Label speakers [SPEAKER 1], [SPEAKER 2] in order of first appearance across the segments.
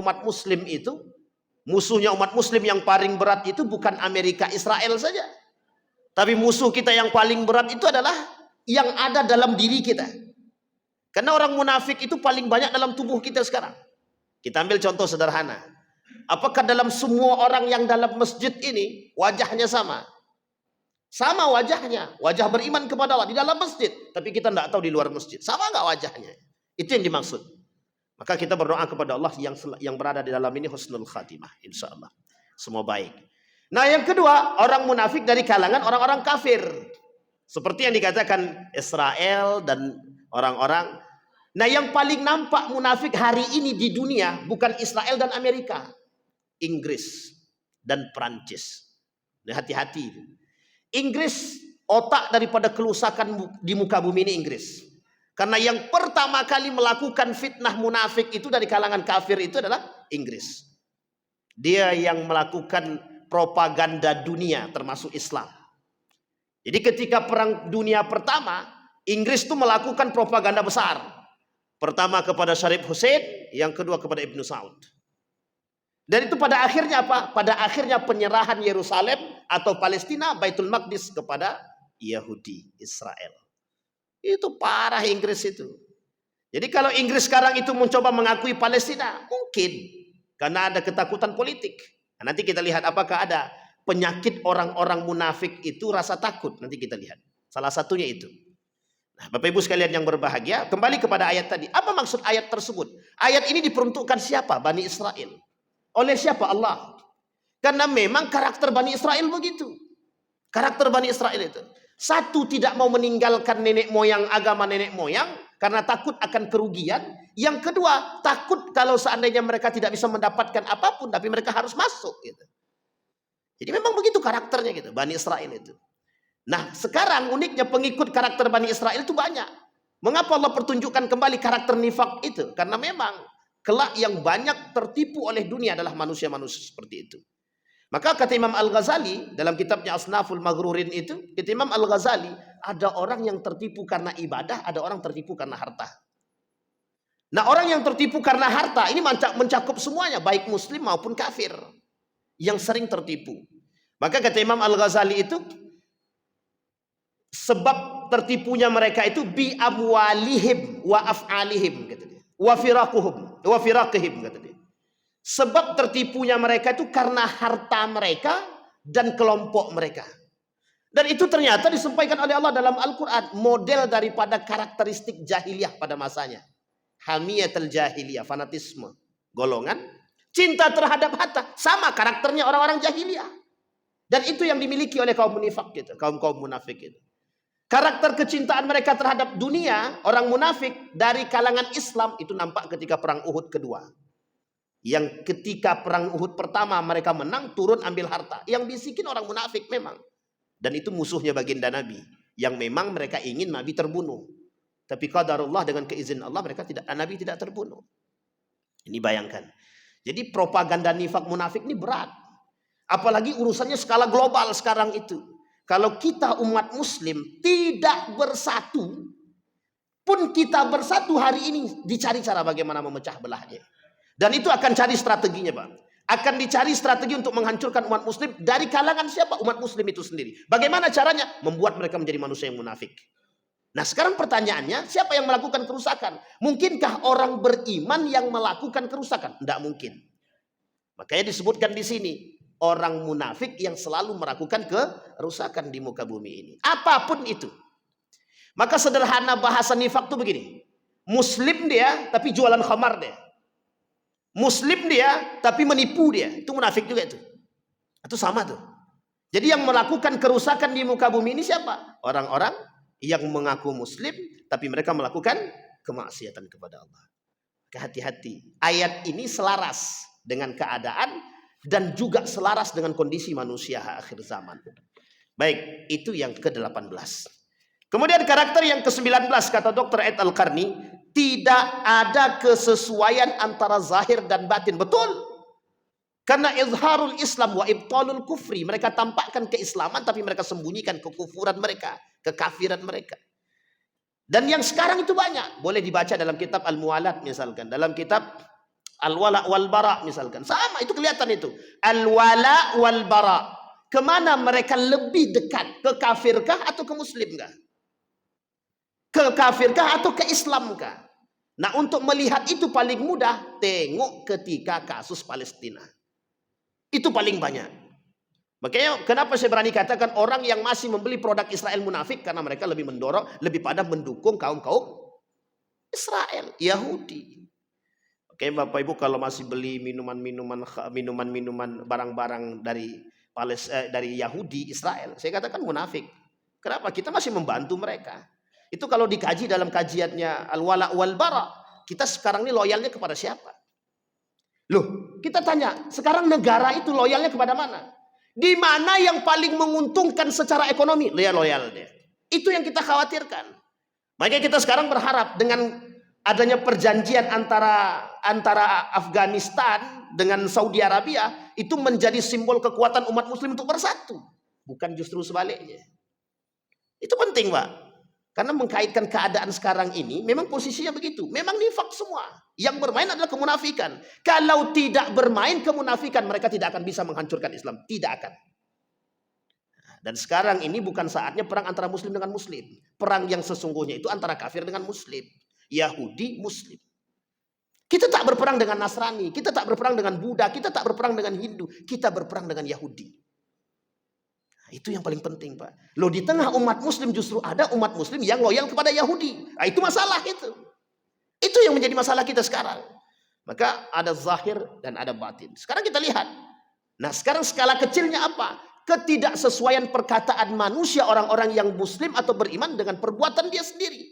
[SPEAKER 1] umat muslim itu, musuhnya umat muslim yang paling berat itu bukan Amerika Israel saja. Tapi musuh kita yang paling berat itu adalah yang ada dalam diri kita. Karena orang munafik itu paling banyak dalam tubuh kita sekarang. Kita ambil contoh sederhana. Apakah dalam semua orang yang dalam masjid ini wajahnya sama? Sama wajahnya. Wajah beriman kepada Allah di dalam masjid. Tapi kita tidak tahu di luar masjid. Sama nggak wajahnya? Itu yang dimaksud. Maka kita berdoa kepada Allah yang berada di dalam ini husnul khatimah. Insya Allah. Semua baik. Nah yang kedua, orang munafik dari kalangan orang-orang kafir. Seperti yang dikatakan Israel dan orang-orang. Nah yang paling nampak munafik hari ini di dunia bukan Israel dan Amerika. Inggris dan Perancis. Nah, hati-hati. Inggris, otak daripada kerusakan di muka bumi ini Inggris. Karena yang pertama kali melakukan fitnah munafik itu dari kalangan kafir itu adalah Inggris. Dia yang melakukan propaganda dunia termasuk Islam. Jadi ketika perang dunia pertama, Inggris itu melakukan propaganda besar. Pertama kepada Syarif Hussein, yang kedua kepada Ibnu Saud. Dan itu pada akhirnya apa? Pada akhirnya penyerahan Yerusalem atau Palestina, Baitul Maqdis kepada Yahudi, Israel. Itu parah Inggris itu. Jadi kalau Inggris sekarang itu mencoba mengakui Palestina, mungkin. Karena ada ketakutan politik. Nah, nanti kita lihat apakah ada penyakit orang-orang munafik itu rasa takut. Nanti kita lihat. Salah satunya itu. Nah, Bapak Ibu sekalian yang berbahagia, kembali kepada ayat tadi. Apa maksud ayat tersebut? Ayat ini diperuntukkan siapa? Bani Israel. Oleh siapa? Allah. Karena memang karakter Bani Israel begitu. Karakter Bani Israel itu. Satu, tidak mau meninggalkan nenek moyang, agama nenek moyang. Karena takut akan kerugian. Yang kedua, takut kalau seandainya mereka tidak bisa mendapatkan apapun. Tapi mereka harus masuk. Gitu. Jadi memang begitu karakternya gitu. Bani Israel itu. Nah sekarang uniknya pengikut karakter Bani Israel itu banyak. Mengapa Allah pertunjukkan kembali karakter nifak itu? Karena memang kelak yang banyak tertipu oleh dunia adalah manusia-manusia seperti itu. Maka kata Imam Al-Ghazali dalam kitabnya Asnaful Maghrurin itu, kata Imam Al-Ghazali, ada orang yang tertipu karena ibadah, ada orang tertipu karena harta. Nah orang yang tertipu karena harta ini mencakup semuanya, baik muslim maupun kafir yang sering tertipu. Maka kata Imam Al-Ghazali itu, sebab tertipunya mereka itu bi amwalihim wa af'alihim kata dia. Wa firaqihim kata dia. Sebab tertipunya mereka itu karena harta mereka dan kelompok mereka. Dan itu ternyata disampaikan oleh Allah dalam Al-Qur'an, model daripada karakteristik jahiliyah pada masanya. Hamiyatul jahiliyah, fanatisme, golongan cinta terhadap harta, sama karakternya orang-orang jahiliyah. Dan itu yang dimiliki oleh kaum munafik gitu, kaum munafik itu. Karakter kecintaan mereka terhadap dunia, orang munafik dari kalangan Islam itu nampak ketika perang Uhud kedua. Yang ketika perang Uhud pertama mereka menang, turun ambil harta. Yang bisikin orang munafik memang. Dan itu musuhnya baginda Nabi. Yang memang mereka ingin Nabi terbunuh. Tapi qadarullah dengan keizin Allah Nabi tidak terbunuh. Ini bayangkan. Jadi propaganda nifak munafik ini berat. Apalagi urusannya skala global sekarang itu. Kalau kita umat muslim tidak bersatu, pun kita bersatu hari ini dicari cara bagaimana memecah belahnya. Dan itu akan cari strateginya, Pak. Akan dicari strategi untuk menghancurkan umat muslim dari kalangan siapa? Umat muslim itu sendiri. Bagaimana caranya? Membuat mereka menjadi manusia yang munafik. Nah sekarang pertanyaannya, siapa yang melakukan kerusakan? Mungkinkah orang beriman yang melakukan kerusakan? Tidak mungkin. Makanya disebutkan di sini. Orang munafik yang selalu melakukan kerusakan di muka bumi ini. Apapun itu. Maka sederhana bahasa nifak itu begini. Muslim dia, tapi jualan khamar dia. Muslim dia, tapi menipu dia. Itu munafik juga itu. Itu sama tuh. Jadi yang melakukan kerusakan di muka bumi ini siapa? Orang-orang yang mengaku muslim, tapi mereka melakukan kemaksiatan kepada Allah. Hati-hati. Ayat ini selaras dengan keadaan dan juga selaras dengan kondisi manusia akhir zaman. Baik, itu yang ke-18. Kemudian karakter yang ke-19 kata Dr. Ed Al-Qarni, tidak ada kesesuaian antara zahir dan batin. Betul. Karena izharul Islam wa ibtalul kufri, mereka tampakkan keislaman tapi mereka sembunyikan kekufuran mereka, kekafiran mereka. Dan yang sekarang itu banyak, boleh dibaca dalam kitab Al-Mu'alat misalkan, dalam kitab Al-wala wal bara misalkan. Sama, itu kelihatan itu. Al-wala wal bara. Kemana mereka lebih dekat? Ke kafirkah atau ke muslimkah? Ke kafirkah atau ke islamkah? Nah, untuk melihat itu paling mudah, tengok ketika kasus Palestina. Itu paling banyak. Makanya kenapa saya berani katakan orang yang masih membeli produk Israel munafik, karena mereka lebih mendorong, lebih pada mendukung kaum-kaum Israel, Yahudi. Oke, Bapak Ibu, kalau masih beli minuman-minuman barang-barang dari Yahudi, Israel, saya katakan munafik. Kenapa? Kita masih membantu mereka. Itu kalau dikaji dalam kajiannya al-wala wal bara, kita sekarang ini loyalnya kepada siapa? Loh, kita tanya, sekarang negara itu loyalnya kepada mana? Di mana yang paling menguntungkan secara ekonomi? Loyal dia. Itu yang kita khawatirkan. Makanya kita sekarang berharap dengan adanya perjanjian antara Afghanistan dengan Saudi Arabia, itu menjadi simbol kekuatan umat muslim untuk bersatu. Bukan justru sebaliknya. Itu penting, Pak. Karena mengkaitkan keadaan sekarang ini, memang posisinya begitu. Memang nifak semua. Yang bermain adalah kemunafikan. Kalau tidak bermain kemunafikan, mereka tidak akan bisa menghancurkan Islam. Tidak akan. Dan sekarang ini bukan saatnya perang antara muslim dengan muslim. Perang yang sesungguhnya itu antara kafir dengan muslim. Yahudi, muslim. Kita tak berperang dengan Nasrani. Kita tak berperang dengan Buddha. Kita tak berperang dengan Hindu. Kita berperang dengan Yahudi. Itu yang paling penting, Pak. Loh, di tengah umat muslim justru ada umat muslim yang loyal kepada Yahudi. Nah, itu masalah itu. Itu yang menjadi masalah kita sekarang. Maka ada zahir dan ada batin. Sekarang kita lihat. Nah, sekarang skala kecilnya apa? Ketidaksesuaian perkataan manusia orang-orang yang muslim atau beriman dengan perbuatan dia sendiri.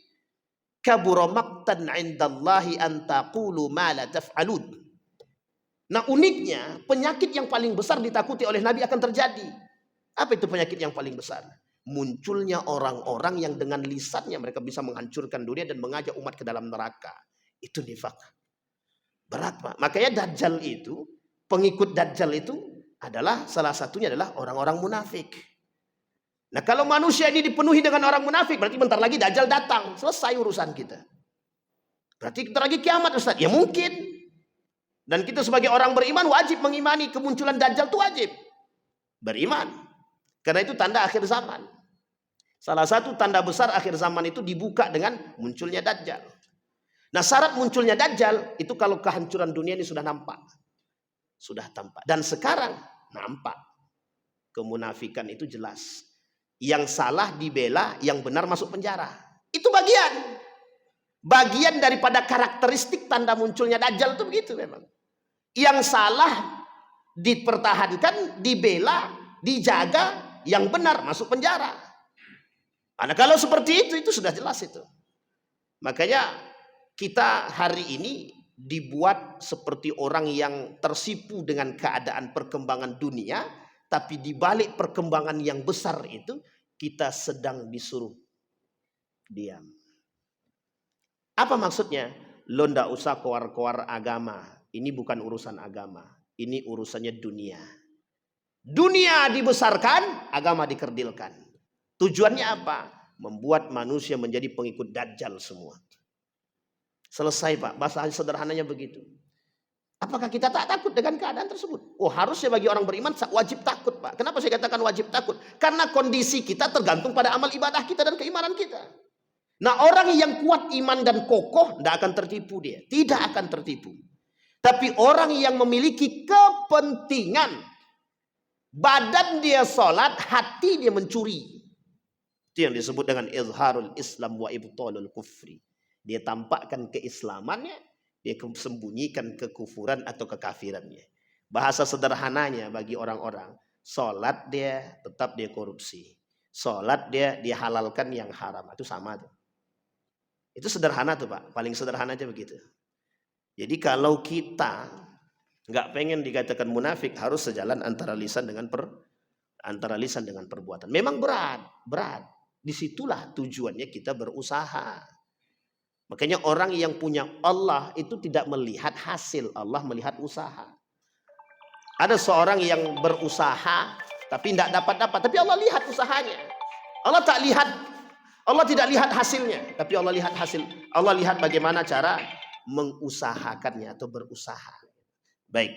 [SPEAKER 1] Kabura maqtan 'indallahi an taqulu ma la taf'alun. Nah, uniknya penyakit yang paling besar ditakuti oleh Nabi akan terjadi. Apa itu penyakit yang paling besar? Munculnya orang-orang yang dengan lisannya mereka bisa menghancurkan dunia dan mengajak umat ke dalam neraka. Itu nifak. Berat, Pak. Makanya Dajjal itu, pengikut Dajjal itu adalah salah satunya adalah orang-orang munafik. Nah, kalau manusia ini dipenuhi dengan orang munafik, berarti bentar lagi Dajjal datang. Selesai urusan kita. Berarti bentar lagi kiamat, Ustaz. Ya mungkin. Dan kita sebagai orang beriman wajib mengimani kemunculan Dajjal itu wajib. Beriman. Karena itu tanda akhir zaman. Salah satu tanda besar akhir zaman itu dibuka dengan munculnya Dajjal. Nah, syarat munculnya Dajjal itu kalau kehancuran dunia ini sudah nampak. Sudah tampak. Dan sekarang nampak. Kemunafikan itu jelas. Yang salah dibela, yang benar masuk penjara. Itu bagian. Bagian daripada karakteristik tanda munculnya Dajjal itu begitu memang. Yang salah dipertahankan, dibela, dijaga. Yang benar masuk penjara. Karena kalau seperti itu sudah jelas itu. Makanya kita hari ini dibuat seperti orang yang tersipu dengan keadaan perkembangan dunia. Tapi di balik perkembangan yang besar itu, kita sedang disuruh diam. Apa maksudnya? Lo ndak usah keluar-keluar agama. Ini bukan urusan agama. Ini urusannya dunia. Dunia dibesarkan, agama dikerdilkan. Tujuannya apa? Membuat manusia menjadi pengikut Dajjal semua. Selesai, Pak. Bahasa sederhananya begitu. Apakah kita tak takut dengan keadaan tersebut? Oh, harusnya bagi orang beriman wajib takut, Pak. Kenapa saya katakan wajib takut? Karena kondisi kita tergantung pada amal ibadah kita dan keimanan kita. Nah, orang yang kuat iman dan kokoh tidak akan tertipu dia. Tidak akan tertipu. Tapi orang yang memiliki kepentingan, badan dia sholat, hati dia mencuri. Itu yang disebut dengan izharul Islam wa ibtalul kufri. Dia tampakkan keislamannya, dia sembunyikan kekufuran atau kekafirannya. Bahasa sederhananya bagi orang-orang, sholat dia tetap dia korupsi. Sholat dia halalkan yang haram. Itu sama tuh. Itu sederhana tuh, Pak. Paling sederhana aja begitu. Jadi kalau kita nggak pengen dikatakan munafik, harus sejalan antara lisan dengan perbuatan. Memang berat. Disitulah tujuannya kita berusaha. Makanya orang yang punya Allah itu tidak melihat hasil, Allah melihat usaha. Ada seorang yang berusaha tapi tidak dapat, tapi Allah lihat usahanya. Allah tidak lihat hasilnya, tapi Allah lihat hasil. Allah lihat bagaimana cara mengusahakannya atau berusaha. Baik.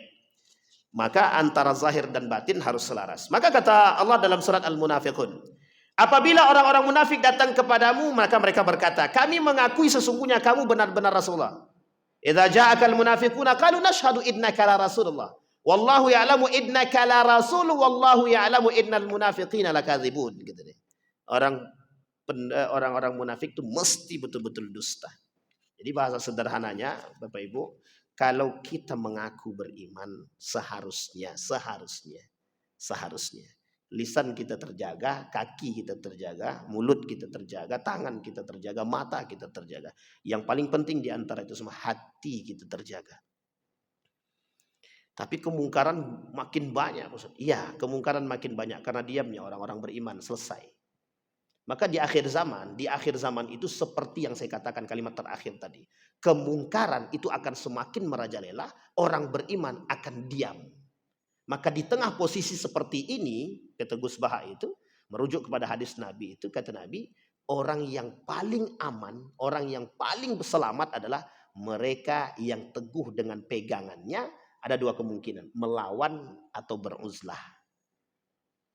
[SPEAKER 1] Maka antara zahir dan batin harus selaras. Maka kata Allah dalam surat Al-Munafiqun, apabila orang-orang munafik datang kepadamu, maka mereka berkata, kami mengakui sesungguhnya kamu benar-benar Rasulullah. Idza ja'akal munafiquna qalu nashhadu innaka la Rasulullah. Wallahu ya'lamu innaka la rasul wallahu ya'lamu innal munafiqina lakadzibun, gitu deh. Orang-orang munafik itu mesti betul-betul dusta. Jadi bahasa sederhananya, Bapak Ibu, kalau kita mengaku beriman, seharusnya lisan kita terjaga, kaki kita terjaga, mulut kita terjaga, tangan kita terjaga, mata kita terjaga. Yang paling penting di antara itu semua, hati kita terjaga. Tapi kemungkaran makin banyak. Iya, kemungkaran makin banyak karena diamnya orang-orang beriman. Selesai. Maka di akhir zaman itu seperti yang saya katakan kalimat terakhir tadi. Kemungkaran itu akan semakin merajalela, orang beriman akan diam. Maka di tengah posisi seperti ini, kata Gus Baha itu, merujuk kepada hadis Nabi itu, kata Nabi, orang yang paling aman, orang yang paling selamat adalah mereka yang teguh dengan pegangannya. Ada dua kemungkinan, melawan atau beruzlah.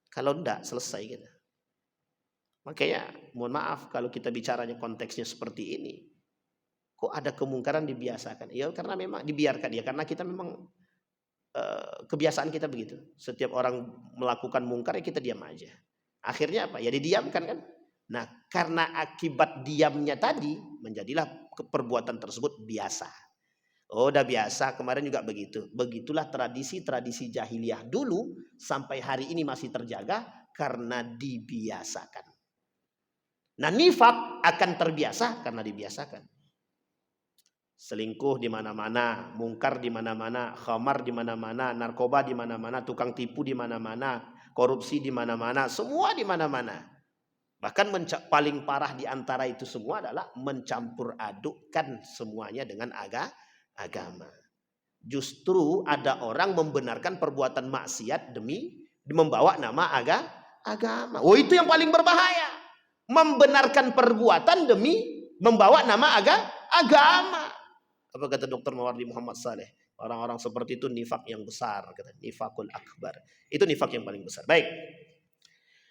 [SPEAKER 1] Kalau enggak, selesai kita. Makanya mohon maaf kalau kita bicaranya konteksnya seperti ini. Kok ada kemungkaran dibiasakan? Ya karena memang dibiarkan ya, karena kita memang kebiasaan kita begitu. Setiap orang melakukan mungkar ya kita diam aja. Akhirnya apa? Ya didiamkan kan? Nah, karena akibat diamnya tadi menjadilah perbuatan tersebut biasa. Oh, udah biasa, kemarin juga begitu. Begitulah tradisi-tradisi jahiliyah dulu sampai hari ini masih terjaga karena dibiasakan. Nah, nifak akan terbiasa karena dibiasakan. Selingkuh di mana-mana, mungkar di mana-mana, khamar di mana-mana, narkoba di mana-mana, tukang tipu di mana-mana, korupsi di mana-mana, semua di mana-mana. Bahkan paling parah di antara itu semua adalah mencampur adukkan semuanya dengan agama. Justru ada orang membenarkan perbuatan maksiat demi membawa nama agama. Oh, itu yang paling berbahaya. Membenarkan perbuatan demi membawa nama agama. Apa kata Dr. Mawardi Muhammad Saleh? Orang-orang seperti itu nifak yang besar, kata nifakul akbar. Itu nifak yang paling besar. Baik.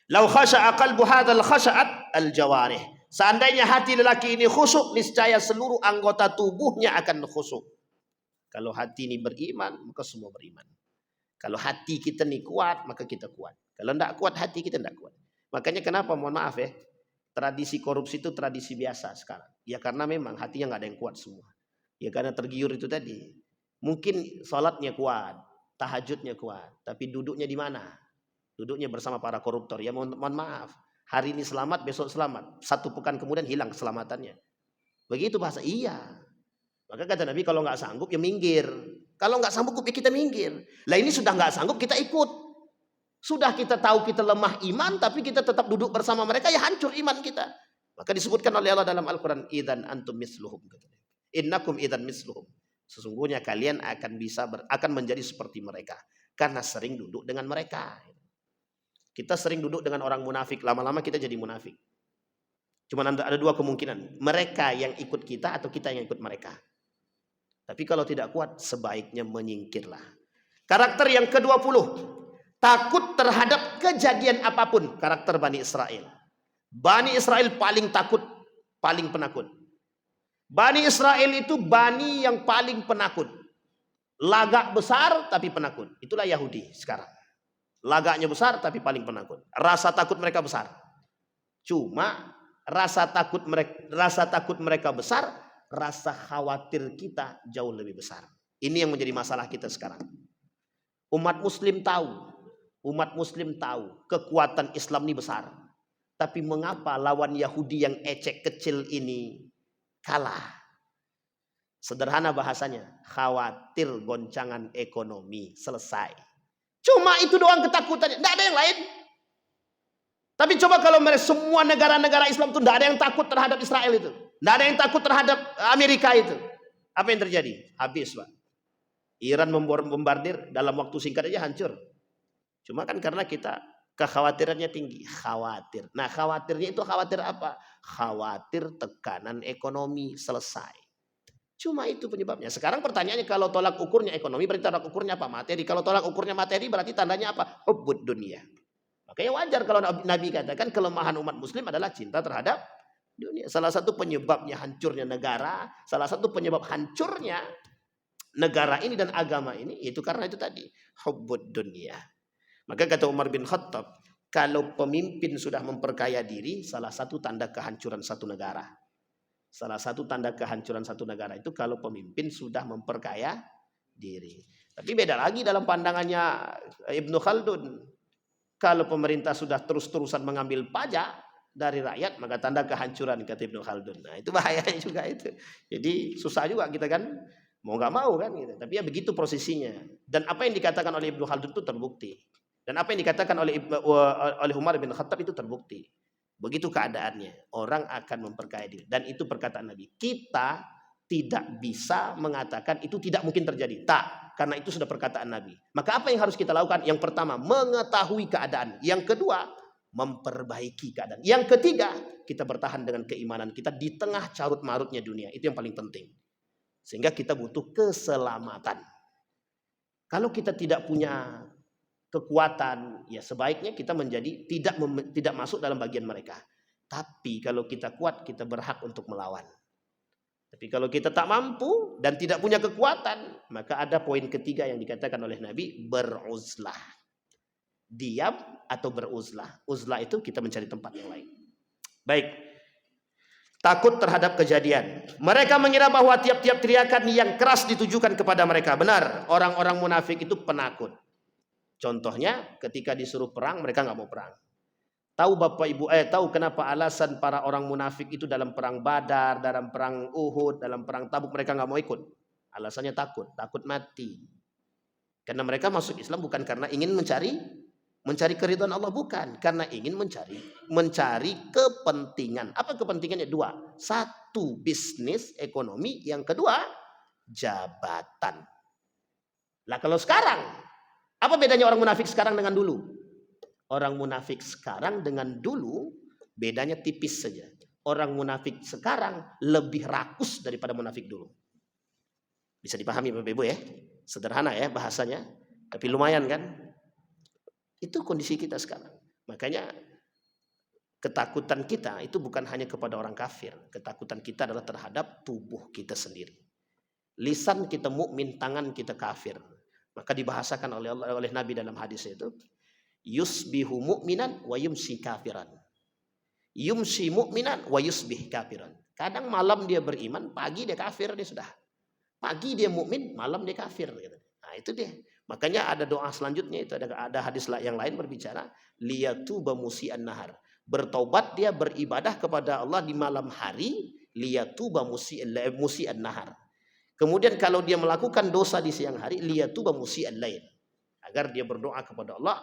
[SPEAKER 1] Lau khasha'a qalbu hadzal khasha'at al-jawarih. Seandainya hati lelaki ini khusyuk, niscaya seluruh anggota tubuhnya akan khusyuk. Kalau hati ini beriman, maka semua beriman. Kalau hati kita ini kuat, maka kita kuat. Kalau tidak kuat, hati kita tidak kuat. Makanya kenapa, mohon maaf ya, tradisi korupsi itu tradisi biasa sekarang. Ya karena memang hatinya nggak ada yang kuat semua. Ya karena tergiur itu tadi. Mungkin sholatnya kuat, tahajudnya kuat, tapi duduknya di mana? Duduknya bersama para koruptor. Ya mohon maaf, hari ini selamat, besok selamat. 1 pekan kemudian hilang keselamatannya. Begitu bahasa. Iya. Maka kata Nabi, kalau nggak sanggup ya minggir. Kalau nggak sanggup ya kita minggir. Lah ini sudah nggak sanggup kita ikut. Sudah kita tahu kita lemah iman, tapi kita tetap duduk bersama mereka, ya hancur iman kita. Maka disebutkan oleh Allah dalam Al-Quran, idzan antum misluhum. Innakum idzan misluhum. Sesungguhnya kalian akan menjadi seperti mereka. Karena sering duduk dengan mereka. Kita sering duduk dengan orang munafik, lama-lama kita jadi munafik. Cuma ada dua kemungkinan. Mereka yang ikut kita atau kita yang ikut mereka. Tapi kalau tidak kuat, sebaiknya menyingkirlah. Karakter yang ke-20. Takut terhadap kejadian apapun. Karakter Bani Israel. Bani Israel paling takut, paling penakut. Bani Israel itu bani yang paling penakut. Lagak besar tapi penakut. Itulah Yahudi sekarang. Lagaknya besar tapi paling penakut. Rasa takut mereka besar. Cuma rasa takut mereka besar, rasa khawatir kita jauh lebih besar. Ini yang menjadi masalah kita sekarang. Umat Muslim tahu kekuatan Islam ini besar. Tapi mengapa lawan Yahudi yang ecek kecil ini kalah? Sederhana bahasanya, khawatir goncangan ekonomi. Selesai. Cuma itu doang ketakutannya, tidak ada yang lain. Tapi coba kalau semua negara-negara Islam itu tidak ada yang takut terhadap Israel itu. Tidak ada yang takut terhadap Amerika itu. Apa yang terjadi? Habis, Pak. Iran membombardir dalam waktu singkat aja hancur. Cuma kan karena kita kekhawatirannya tinggi. Khawatir. Nah khawatirnya itu khawatir apa? Khawatir tekanan ekonomi. Selesai. Cuma itu penyebabnya. Sekarang pertanyaannya, kalau tolak ukurnya ekonomi, berarti tolak ukurnya apa? Materi. Kalau tolak ukurnya materi, berarti tandanya apa? Hubbud dunia. Makanya wajar kalau Nabi katakan kelemahan umat muslim adalah cinta terhadap dunia. Salah satu penyebabnya hancurnya negara, salah satu penyebab hancurnya negara ini dan agama ini, itu karena itu tadi, hubbud dunia. Maka kata Umar bin Khattab, kalau pemimpin sudah memperkaya diri, salah satu tanda kehancuran satu negara. Salah satu tanda kehancuran satu negara itu kalau pemimpin sudah memperkaya diri. Tapi beda lagi dalam pandangannya Ibnu Khaldun. Kalau pemerintah sudah terus-terusan mengambil pajak dari rakyat, maka tanda kehancuran, kata Ibnu Khaldun. Nah, itu bahayanya juga itu. Jadi susah juga kita kan, mau nggak mau kan gitu. Tapi ya begitu posisinya. Dan apa yang dikatakan oleh Ibnu Khaldun itu terbukti. Dan apa yang dikatakan oleh Umar bin Khattab itu terbukti. Begitu keadaannya, orang akan memperkaya diri. Dan itu perkataan Nabi. Kita tidak bisa mengatakan itu tidak mungkin terjadi. Tak, karena itu sudah perkataan Nabi. Maka apa yang harus kita lakukan? Yang pertama, mengetahui keadaan. Yang kedua, memperbaiki keadaan. Yang ketiga, kita bertahan dengan keimanan kita di tengah carut marutnya dunia. Itu yang paling penting. Sehingga kita butuh keselamatan. Kalau kita tidak punya kekuatan, ya sebaiknya kita menjadi tidak masuk dalam bagian mereka. Tapi kalau kita kuat, kita berhak untuk melawan. Tapi kalau kita tak mampu dan tidak punya kekuatan, maka ada poin ketiga yang dikatakan oleh Nabi, beruzlah. Diam atau beruzlah. Uzlah itu kita mencari tempat yang lain. Baik. Takut terhadap kejadian. Mereka mengira bahwa tiap-tiap teriakan yang keras ditujukan kepada mereka. Benar, orang-orang munafik itu penakut. Contohnya ketika disuruh perang, mereka nggak mau perang. Tahu Bapak Ibu, tahu kenapa alasan para orang munafik itu dalam perang Badar, dalam perang Uhud, dalam perang Tabuk mereka nggak mau ikut? Alasannya takut mati. Karena mereka masuk Islam bukan karena ingin mencari keridhaan Allah, bukan, karena ingin mencari kepentingan. Apa kepentingannya? Dua. Satu, bisnis, ekonomi. Yang kedua, jabatan. Lah kalau sekarang, apa bedanya orang munafik sekarang dengan dulu? Orang munafik sekarang dengan dulu bedanya tipis saja. Orang munafik sekarang lebih rakus daripada munafik dulu. Bisa dipahami Bapak Ibu ya? Sederhana ya bahasanya, tapi lumayan kan? Itu kondisi kita sekarang. Makanya ketakutan kita itu bukan hanya kepada orang kafir. Ketakutan kita adalah terhadap tubuh kita sendiri. Lisan kita mukmin, tangan kita kafir. Maka dibahasakan oleh Nabi dalam hadis itu, yusbihu mu'minan wa yumsi kafiran. Yumsi mu'minan wa yusbih kafiran. Kadang malam dia beriman, pagi dia kafir, dia sudah. Pagi dia mukmin, malam dia kafir. Nah itu dia. Makanya ada doa selanjutnya itu, ada hadis yang lain berbicara, liyatuba musi'an nahar. Bertaubat dia beribadah kepada Allah di malam hari, liyatuba musi'an nahar. Kemudian kalau dia melakukan dosa di siang hari, liyatuba musi'an lain. Agar dia berdoa kepada Allah.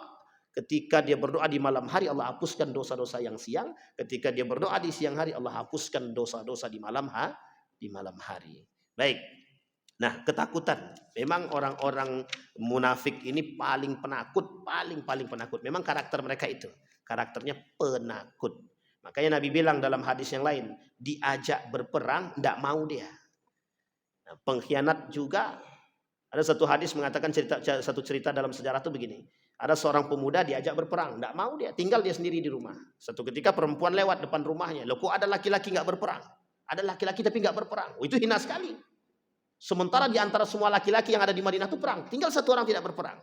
[SPEAKER 1] Ketika dia berdoa di malam hari, Allah hapuskan dosa-dosa yang siang. Ketika dia berdoa di siang hari, Allah hapuskan dosa-dosa di malam hari. Baik. Nah, ketakutan. Memang orang-orang munafik ini paling penakut, paling penakut. Memang karakter mereka itu. Karakternya penakut. Makanya Nabi bilang dalam hadis yang lain, diajak berperang, tidak mau dia. Nah, pengkhianat juga. Ada satu hadis mengatakan satu cerita dalam sejarah itu begini. Ada seorang pemuda diajak berperang, tidak mau dia, tinggal dia sendiri di rumah. Satu ketika perempuan lewat depan rumahnya, loh kok ada laki-laki nggak berperang? Ada laki-laki tapi nggak berperang. Oh, itu hina sekali. Sementara di antara semua laki-laki yang ada di Madinah itu perang, tinggal satu orang tidak berperang.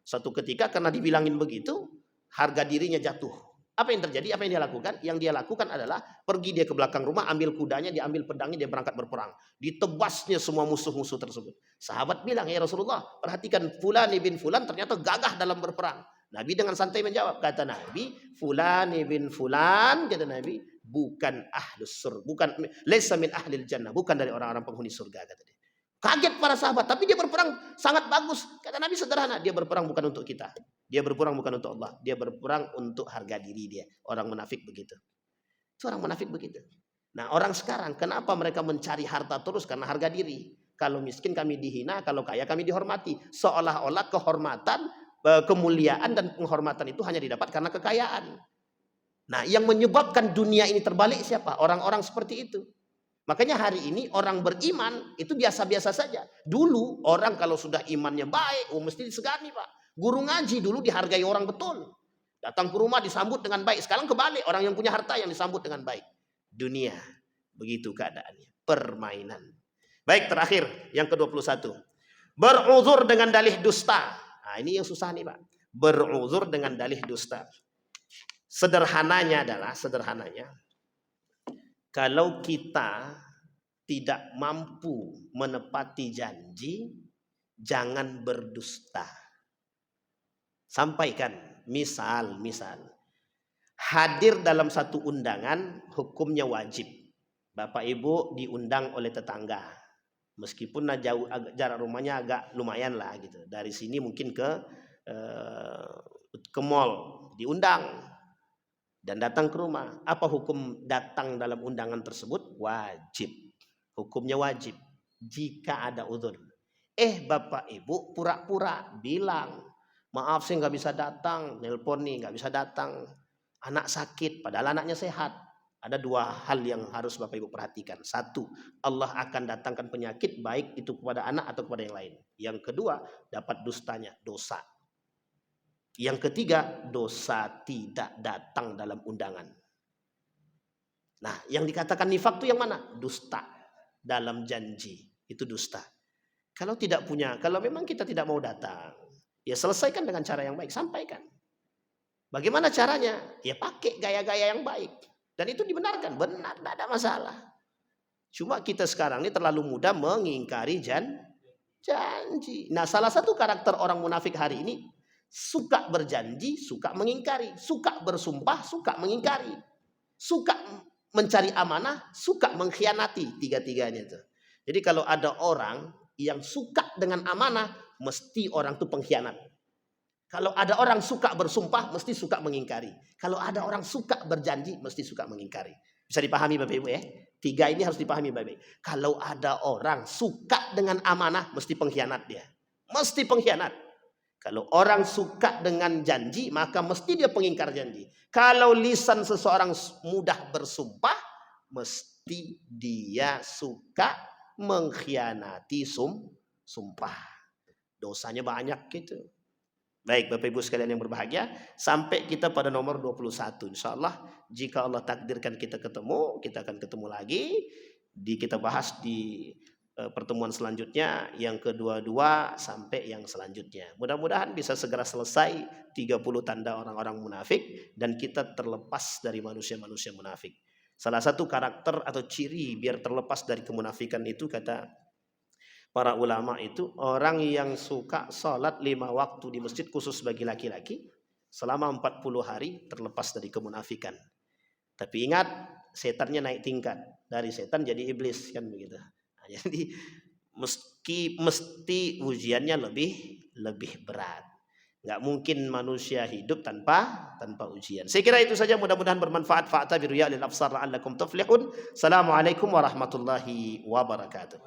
[SPEAKER 1] Satu ketika karena dibilangin begitu, harga dirinya jatuh. Apa yang terjadi? Apa yang dia lakukan? Yang dia lakukan adalah pergi dia ke belakang rumah, ambil kudanya, dia ambil pedangnya, dia berangkat berperang. Ditebasnya semua musuh-musuh tersebut. Sahabat bilang, ya Rasulullah, perhatikan Fulan ibn Fulan ternyata gagah dalam berperang. Nabi dengan santai menjawab, kata Nabi, Fulan ibn Fulan, kata Nabi, bukan ahlus surga, bukan laisa min ahlil jannah, bukan dari orang-orang penghuni surga, kata dia. Kaget para sahabat, tapi dia berperang sangat bagus. Kata Nabi sederhana, dia berperang bukan untuk kita. Dia berperang bukan untuk Allah. Dia berperang untuk harga diri dia. Orang munafik begitu. Itu orang munafik begitu. Nah orang sekarang, kenapa mereka mencari harta terus? Karena harga diri. Kalau miskin kami dihina, kalau kaya kami dihormati. Seolah-olah kehormatan, kemuliaan dan penghormatan itu hanya didapat karena kekayaan. Nah yang menyebabkan dunia ini terbalik siapa? Orang-orang seperti itu. Makanya hari ini orang beriman itu biasa-biasa saja. Dulu orang kalau sudah imannya baik, mesti disegani Pak. Guru ngaji dulu dihargai orang betul. Datang ke rumah disambut dengan baik. Sekarang kebalik, orang yang punya harta yang disambut dengan baik. Dunia, begitu keadaannya. Permainan. Baik, terakhir yang ke-21. Beruzur dengan dalih dusta. Nah, ini yang susah nih Pak. Beruzur dengan dalih dusta. Sederhananya, kalau kita tidak mampu menepati janji, jangan berdusta. Sampaikan, misal hadir dalam satu undangan, hukumnya wajib. Bapak Ibu diundang oleh tetangga, meskipun jauh, jarak rumahnya agak lumayan lah gitu. Dari sini mungkin ke mall, diundang dan datang ke rumah. Apa hukum datang dalam undangan tersebut? Wajib. Hukumnya wajib. Jika ada uzur. Bapak Ibu pura-pura bilang, maaf saya nggak bisa datang, nelpon nih nggak bisa datang, anak sakit, padahal anaknya sehat. Ada dua hal yang harus Bapak Ibu perhatikan. Satu, Allah akan datangkan penyakit baik itu kepada anak atau kepada yang lain. Yang kedua, dapat dustanya, dosa. Yang ketiga, dosa tidak datang dalam undangan. Nah, yang dikatakan nifak itu yang mana? Dusta dalam janji, itu dusta. Kalau tidak punya, kalau memang kita tidak mau datang, ya selesaikan dengan cara yang baik, sampaikan. Bagaimana caranya? Ya pakai gaya-gaya yang baik. Dan itu dibenarkan, benar, tidak ada masalah. Cuma kita sekarang ini terlalu mudah mengingkari janji. Nah, salah satu karakter orang munafik hari ini, suka berjanji, suka mengingkari. Suka bersumpah, suka mengingkari. Suka mencari amanah, suka mengkhianati. Tiga-tiganya itu. Jadi kalau ada orang yang suka dengan amanah, mesti orang itu pengkhianat. Kalau ada orang suka bersumpah, mesti suka mengingkari. Kalau ada orang suka berjanji, mesti suka mengingkari. Bisa dipahami Bapak Ibu ya? Tiga ini harus dipahami Bapak Ibu. Kalau ada orang suka dengan amanah, mesti pengkhianat dia. Mesti pengkhianat. Kalau orang suka dengan janji, maka mesti dia pengingkar janji. Kalau lisan seseorang mudah bersumpah, mesti dia suka mengkhianati sumpah. Dosanya banyak gitu. Baik Bapak Ibu sekalian yang berbahagia, sampai kita pada nomor 21. Insya Allah jika Allah takdirkan kita ketemu, kita akan ketemu lagi. Kita bahas di pertemuan selanjutnya yang ke-22 sampai yang selanjutnya. Mudah-mudahan bisa segera selesai 30 tanda orang-orang munafik dan kita terlepas dari manusia-manusia munafik. Salah satu karakter atau ciri biar terlepas dari kemunafikan itu, kata para ulama, itu orang yang suka sholat 5 waktu di masjid khusus bagi laki-laki selama 40 hari terlepas dari kemunafikan. Tapi ingat, setannya naik tingkat, dari setan jadi iblis kan begitu. Nah, jadi mesti ujiannya lebih berat. Nggak mungkin manusia hidup tanpa ujian. Saya kira itu saja, mudah-mudahan bermanfaat. Fa'tabiru ya lil absar la'allakum tuflihun. Assalamualaikum warahmatullahi wabarakatuh.